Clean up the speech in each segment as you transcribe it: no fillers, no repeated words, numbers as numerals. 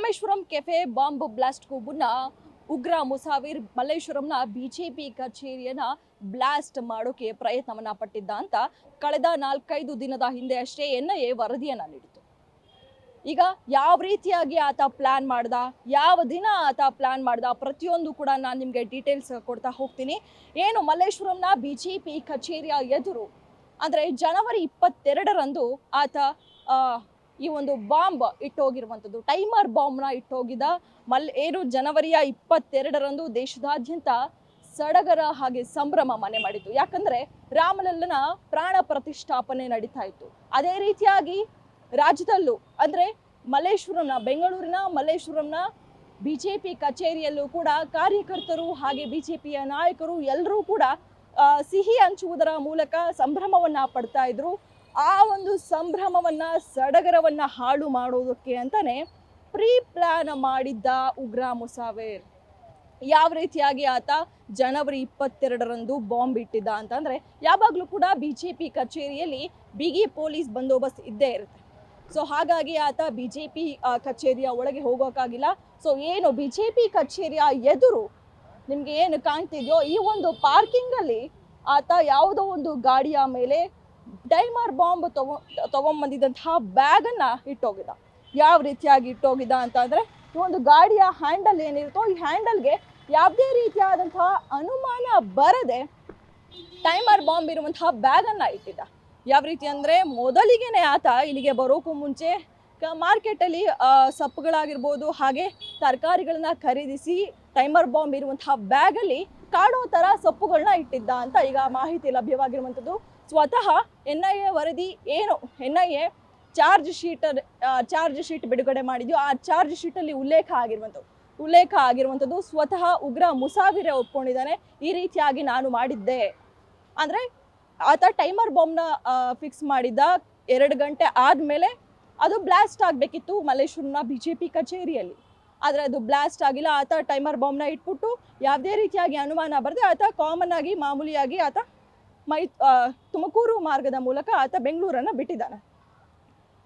Rameswaram cafe bomb ಬ್ಲಾಸ್ಟ್ಗೂ ಮುನ್ನ ಉಗ್ರ ಮುಸಾವಿರ್ ಮಲ್ಲೇಶ್ವರಂನ BJP ಕಚೇರಿಯನ್ನ blast ಮಾಡೋಕೆ ಪ್ರಯತ್ನವನ್ನ ಪಟ್ಟಿದ್ದ ಅಂತ ಕಳೆದ 4-5 ದಿನದ ಹಿಂದೆ ಅಷ್ಟೇ ಎನ್ಐಎ ವರದಿಯನ್ನ ನೀಡಿತು. ಈಗ ಯಾವ ರೀತಿಯಾಗಿ ಆತ ಪ್ಲಾನ್ ಮಾಡ್ದ, ಯಾವ ದಿನ ಆತ ಪ್ಲಾನ್ ಮಾಡ್ದ, ಪ್ರತಿಯೊಂದು ಕೂಡ ನಾನು ನಿಮಗೆ ಡೀಟೇಲ್ಸ್ ಕೊಡ್ತಾ ಹೋಗ್ತೀನಿ. ಏನು ಮಲ್ಲೇಶ್ವರಂನ ಬಿಜೆಪಿ ಕಚೇರಿಯ ಎದುರು ಅಂದರೆ ಜನವರಿ 22ರಂದು ಆತ ಈ ಒಂದು ಬಾಂಬ್ ಇಟ್ಟೋಗಿರುವಂಥದ್ದು, ಟೈಮರ್ ಬಾಂಬ್ನ ಇಟ್ಟೋಗಿದ್ದ. ಏನು ಜನವರಿಯ 22ರಂದು ದೇಶದಾದ್ಯಂತ ಸಡಗರ ಹಾಗೆ ಸಂಭ್ರಮ ಮನೆ ಮಾಡಿತ್ತು. ಯಾಕಂದ್ರೆ ರಾಮಲಲ್ಲನ ಪ್ರಾಣ ಪ್ರತಿಷ್ಠಾಪನೆ ನಡೀತಾ ಇತ್ತು. ಅದೇ ರೀತಿಯಾಗಿ ರಾಜ್ಯದಲ್ಲೂ ಅಂದರೆ ಬೆಂಗಳೂರಿನ ಮಲ್ಲೇಶ್ವರಂನ ಬಿಜೆಪಿ ಕಚೇರಿಯಲ್ಲೂ ಕೂಡ ಕಾರ್ಯಕರ್ತರು ಹಾಗೆ ಬಿಜೆಪಿಯ ನಾಯಕರು ಎಲ್ಲರೂ ಕೂಡ ಸಿಹಿ ಹಂಚುವುದರ ಮೂಲಕ ಸಂಭ್ರಮವನ್ನ ಪಡ್ತಾ ಇದ್ರು. ಆ ಒಂದು ಸಂಭ್ರಮವನ್ನ ಸಡಗರವನ್ನ ಹಾಳು ಮಾಡೋದಕ್ಕೆ ಅಂತಾನೆ ಪ್ರೀ ಪ್ಲಾನ್ ಮಾಡಿದ್ದ ಉಗ್ರ ಮುಸಾವಿರ್. ಯಾವ ರೀತಿಯಾಗಿ ಆತ ಜನವರಿ 22ರಂದು ಬಾಂಬ್ ಇಟ್ಟಿದ್ದ ಅಂತಂದ್ರೆ, ಯಾವಾಗಲೂ ಕೂಡ ಬಿಜೆಪಿ ಕಚೇರಿಯಲ್ಲಿ ಬಿಗಿ ಪೊಲೀಸ್ ಬಂದೋಬಸ್ತ್ ಇದ್ದೇ ಇರುತ್ತೆ. ಸೊ ಹಾಗಾಗಿ ಆತ ಬಿಜೆಪಿ ಕಚೇರಿಯ ಒಳಗೆ ಹೋಗೋಕ್ಕಾಗಿಲ್ಲ. ಸೊ ಏನು ಬಿಜೆಪಿ ಕಚೇರಿಯ ಎದುರು ನಿಮ್ಗೆ ಏನು ಕಾಣ್ತಿದ್ಯೋ ಈ ಒಂದು ಪಾರ್ಕಿಂಗ್ ಅಲ್ಲಿ ಆತ ಯಾವುದೋ ಒಂದು ಗಾಡಿಯ ಮೇಲೆ ಟೈಮರ್ ಬಾಂಬ್ ತಗೊಂಡ್ಬಂದಿದ್ದಂತಹ ಬ್ಯಾಗ್ ಅನ್ನ ಇಟ್ಟೋಗಿದ್ದ. ಯಾವ ರೀತಿಯಾಗಿ ಇಟ್ಟೋಗಿದ್ದ ಅಂತ ಅಂದ್ರೆ, ಈ ಒಂದು ಗಾಡಿಯ ಹ್ಯಾಂಡಲ್ ಏನಿರುತ್ತೋ ಈ ಹ್ಯಾಂಡಲ್ಗೆ ಯಾವುದೇ ರೀತಿಯಾದಂತಹ ಅನುಮಾನ ಬರದೆ ಟೈಮರ್ ಬಾಂಬ್ ಇರುವಂತಹ ಬ್ಯಾಗ್ ಅನ್ನ ಇಟ್ಟಿದ್ದ. ಯಾವ ರೀತಿ ಅಂದ್ರೆ, ಮೊದಲಿಗೆನೆ ಆತ ಇಲ್ಲಿಗೆ ಬರೋಕ್ಕೂ ಮುಂಚೆ ಮಾರ್ಕೆಟಲ್ಲಿ ಸೊಪ್ಪುಗಳಾಗಿರ್ಬೋದು ಹಾಗೆ ತರಕಾರಿಗಳನ್ನ ಖರೀದಿಸಿ ಟೈಮರ್ ಬಾಂಬ್ ಇರುವಂತಹ ಬ್ಯಾಗಲ್ಲಿ ಕಾಡೋ ಥರ ಸೊಪ್ಪುಗಳನ್ನ ಇಟ್ಟಿದ್ದ ಅಂತ ಈಗ ಮಾಹಿತಿ ಲಭ್ಯವಾಗಿರುವಂಥದ್ದು. ಸ್ವತಃ ಎನ್ಐಎ ವರದಿ ಏನು ಎನ್ಐಎ ಚಾರ್ಜ್ ಶೀಟ್ ಬಿಡುಗಡೆ ಮಾಡಿದ್ಯೋ ಆ ಚಾರ್ಜ್ ಶೀಟಲ್ಲಿ ಉಲ್ಲೇಖ ಆಗಿರುವಂಥದ್ದು ಸ್ವತಃ ಉಗ್ರ ಮುಸಾವಿರೇ ಒಪ್ಕೊಂಡಿದ್ದಾನೆ. ಈ ರೀತಿಯಾಗಿ ನಾನು ಮಾಡಿದ್ದೆ ಅಂದರೆ ಆತ ಟೈಮರ್ ಬಾಂಬ್ನ ಫಿಕ್ಸ್ ಮಾಡಿದ್ದ 2 ಗಂಟೆ ಆದಮೇಲೆ ಅದು ಬ್ಲಾಸ್ಟ್ ಆಗಬೇಕಿತ್ತು ಮಲ್ಲೇಶ್ವರಂನ ಬಿಜೆಪಿ ಕಚೇರಿಯಲ್ಲಿ. ಆದರೆ ಅದು ಬ್ಲಾಸ್ಟ್ ಆಗಿಲ್ಲ. ಆತ ಟೈಮರ್ ಬಾಂಬ್ನ ಇಟ್ಬಿಟ್ಟು ಯಾವುದೇ ರೀತಿಯಾಗಿ ಅನುಮಾನ ಬರದೆ ಆತ ಕಾಮನ್ ಆಗಿ ಮಾಮೂಲಿಯಾಗಿ ಆತ ತುಮಕೂರು ಮಾರ್ಗದ ಮೂಲಕ ಆತ ಬೆಂಗಳೂರನ್ನು ಬಿಟ್ಟಿದ್ದಾನೆ.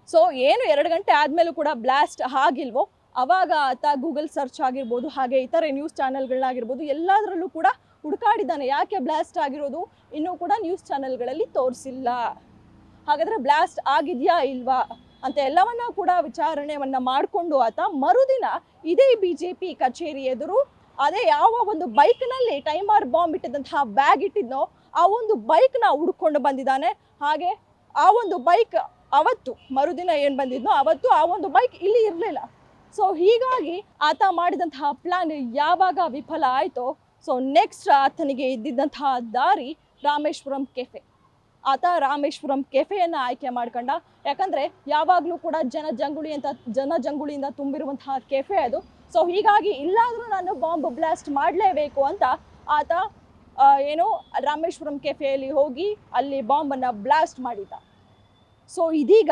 ಸೊ ಏನು 2 ಗಂಟೆ ಆದಮೇಲೂ ಕೂಡ ಬ್ಲಾಸ್ಟ್ ಆಗಿಲ್ವೋ ಅವಾಗ ಆತ ಗೂಗಲ್ ಸರ್ಚ್ ಆಗಿರ್ಬೋದು ಹಾಗೆ ಇತರೆ ನ್ಯೂಸ್ ಚಾನೆಲ್ಗಳಾಗಿರ್ಬೋದು ಎಲ್ಲದರಲ್ಲೂ ಕೂಡ ಹುಡುಕಾಡಿದ್ದಾನೆ. ಯಾಕೆ ಬ್ಲಾಸ್ಟ್ ಆಗಿರೋದು ಇನ್ನೂ ಕೂಡ ನ್ಯೂಸ್ ಚಾನೆಲ್ಗಳಲ್ಲಿ ತೋರಿಸಿಲ್ಲ, ಹಾಗಾದರೆ ಬ್ಲಾಸ್ಟ್ ಆಗಿದೆಯಾ ಇಲ್ವಾ ಅಂತ ಎಲ್ಲವನ್ನ ಕೂಡ ವಿಚಾರಣೆಯನ್ನ ಮಾಡಿಕೊಂಡು ಆತ ಮರುದಿನ ಇದೇ ಬಿಜೆಪಿ ಕಚೇರಿ ಎದುರು ಅದೇ ಯಾವ ಒಂದು ಬೈಕ್ನಲ್ಲಿ ಟೈಮರ್ ಬಾಂಬ್ ಇಟ್ಟಿದ್ದಂತಹ ಬ್ಯಾಗ್ ಇಟ್ಟಿದ್ನೋ ಆ ಒಂದು ಬೈಕ್ನ ಹುಡ್ಕೊಂಡು ಬಂದಿದ್ದಾನೆ. ಹಾಗೆ ಆ ಒಂದು ಬೈಕ್ ಅವತ್ತು ಮರುದಿನ ಏನು ಬಂದಿದ್ನೋ ಅವತ್ತು ಆ ಒಂದು ಬೈಕ್ ಇಲ್ಲಿ ಇರಲಿಲ್ಲ. ಸೊ ಹೀಗಾಗಿ ಆತ ಮಾಡಿದಂತಹ ಪ್ಲಾನ್ ಯಾವಾಗ ವಿಫಲ ಆಯಿತೋ, ಸೊ ನೆಕ್ಸ್ಟ್ ಆತನಿಗೆ ಇದ್ದಿದ್ದಂತಹ ದಾರಿ ರಾಮೇಶ್ವರಂ ಕೆಫೆ. ಆತ ರಾಮೇಶ್ವರಂ ಕೆಫೆಯನ್ನು ಆಯ್ಕೆ ಮಾಡ್ಕೊಂಡ. ಯಾಕಂದರೆ ಯಾವಾಗಲೂ ಕೂಡ ಜನಜಂಗುಳಿಯಿಂದ ತುಂಬಿರುವಂತಹ ಕೆಫೆ ಅದು. ಸೊ ಹೀಗಾಗಿ ಇಲ್ಲಾದರೂ ನಾನು ಬಾಂಬ್ ಬ್ಲಾಸ್ಟ್ ಮಾಡಲೇಬೇಕು ಅಂತ ಆತ ರಾಮೇಶ್ವರಂ ಕೆಫೆಯಲ್ಲಿ ಹೋಗಿ ಅಲ್ಲಿ ಬಾಂಬನ್ನು ಬ್ಲಾಸ್ಟ್ ಮಾಡಿದ್ದ. ಸೊ ಇದೀಗ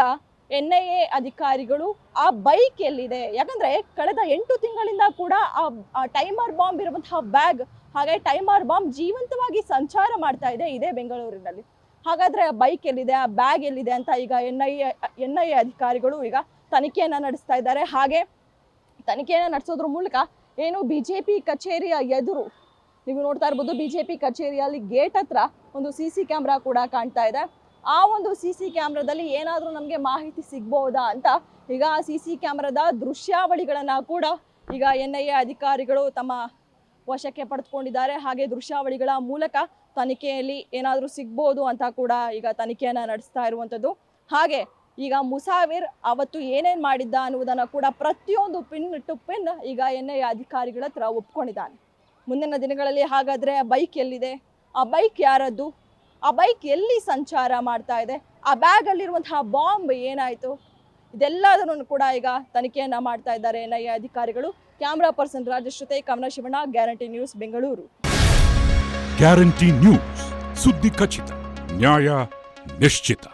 ಎನ್ಐಎ ಅಧಿಕಾರಿಗಳು ಆ ಬೈಕ್ ಎಲ್ಲಿದೆ, ಯಾಕಂದರೆ ಕಳೆದ 8 ತಿಂಗಳಿಂದ ಕೂಡ ಆ ಟೈಮರ್ ಬಾಂಬ್ ಇರುವಂತಹ ಬ್ಯಾಗ್ ಹಾಗೆ ಟೈಮರ್ ಬಾಂಬ್ ಜೀವಂತವಾಗಿ ಸಂಚಾರ ಮಾಡ್ತಾ ಇದೆ ಇದೇ ಬೆಂಗಳೂರಿನಲ್ಲಿ. ಹಾಗಾದರೆ ಆ ಬೈಕ್ ಎಲ್ಲಿದೆ, ಆ ಬ್ಯಾಗ್ ಎಲ್ಲಿದೆ ಅಂತ ಈಗ ಎನ್ಐಎ ಅಧಿಕಾರಿಗಳು ಈಗ ತನಿಖೆಯನ್ನು ನಡೆಸ್ತಾ ಇದ್ದಾರೆ. ಹಾಗೆ ತನಿಖೆಯನ್ನು ನಡೆಸೋದ್ರ ಮೂಲಕ ಏನು ಬಿಜೆಪಿ ಕಚೇರಿಯ ಎದುರು ನೀವು ನೋಡ್ತಾ ಇರ್ಬೋದು, ಬಿಜೆಪಿ ಕಚೇರಿಯಲ್ಲಿ ಗೇಟ್ ಹತ್ರ ಒಂದು CC ಕ್ಯಾಮ್ರಾ ಕೂಡ ಕಾಣ್ತಾ ಇದೆ. ಆ ಒಂದು CC ಕ್ಯಾಮ್ರಾದಲ್ಲಿ ಏನಾದರೂ ನಮಗೆ ಮಾಹಿತಿ ಸಿಗ್ಬೋದಾ ಅಂತ ಈಗ ಆ CC ಕ್ಯಾಮ್ರಾದ ದೃಶ್ಯಾವಳಿಗಳನ್ನು ಕೂಡ ಈಗ ಎನ್ಐಎ ಅಧಿಕಾರಿಗಳು ತಮ್ಮ ವಶಕ್ಕೆ ಪಡೆದುಕೊಂಡಿದ್ದಾರೆ. ಹಾಗೆ ದೃಶ್ಯಾವಳಿಗಳ ಮೂಲಕ ತನಿಖೆಯಲ್ಲಿ ಏನಾದರೂ ಸಿಗ್ಬೋದು ಅಂತ ಕೂಡ ಈಗ ತನಿಖೆಯನ್ನು ನಡೆಸ್ತಾ ಇರುವಂಥದ್ದು. ಹಾಗೆ ಈಗ ಮುಸಾವಿರ್ ಅವತ್ತು ಏನೇನು ಮಾಡಿದ್ದ ಅನ್ನುವುದನ್ನು ಕೂಡ ಪ್ರತಿಯೊಂದು ಪಿನ್ ಟು ಪಿನ್ ಈಗ ಎನ್ಐಎ ಅಧಿಕಾರಿಗಳ ಹತ್ರ ಒಪ್ಕೊಂಡಿದ್ದಾನೆ. ಮುಂದಿನ ದಿನಗಳಲ್ಲಿ ಹಾಗಾದರೆ ಆ ಬೈಕ್ ಎಲ್ಲಿದೆ, ಆ ಬೈಕ್ ಯಾರದ್ದು, ಆ ಬೈಕ್ ಎಲ್ಲಿ ಸಂಚಾರ ಮಾಡ್ತಾ ಇದೆ, ಆ ಬ್ಯಾಗಲ್ಲಿರುವಂತಹ ಬಾಂಬ್ ಏನಾಯಿತು, ಇದೆಲ್ಲದನ್ನು ಕೂಡ ಈಗ ತನಿಖೆಯನ್ನು ಮಾಡ್ತಾ ಇದ್ದಾರೆ ಎನ್ಐಎ ಅಧಿಕಾರಿಗಳು. ಕ್ಯಾಮ್ರಾ ಪರ್ಸನ್ ರಾಜೇಶ್ ಜೊತೆ Kamala Shivanna, guarantee news, Bengaluru. Guarantee news, ಸುದ್ದಿ ಖಚಿತ, ನ್ಯಾಯ ನಿಶ್ಚಿತ.